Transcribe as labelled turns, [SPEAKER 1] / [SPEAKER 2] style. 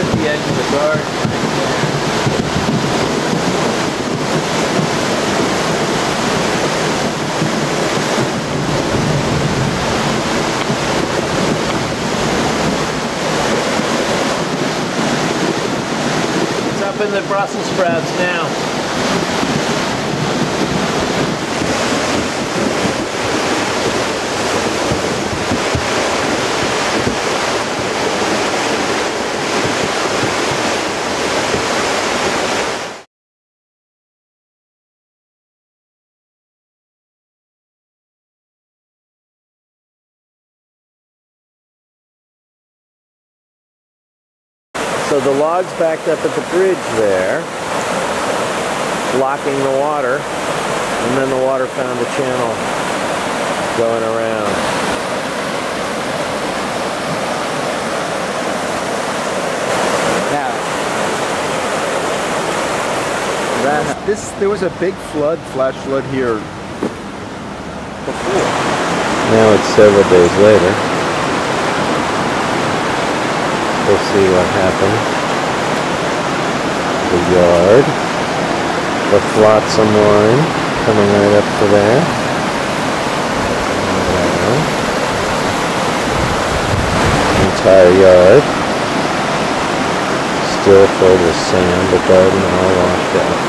[SPEAKER 1] There's the edge of the garden right there. It's up in the Brussels sprouts now. So the logs backed up at the bridge there, blocking the water, and then the water found the channel going around.
[SPEAKER 2] Yeah. There was a big flash flood here before.
[SPEAKER 1] Now it's several days later. We'll see what happened. The yard, the flotsam line coming right up to there. Entire yard still filled with sand, the garden all washed out.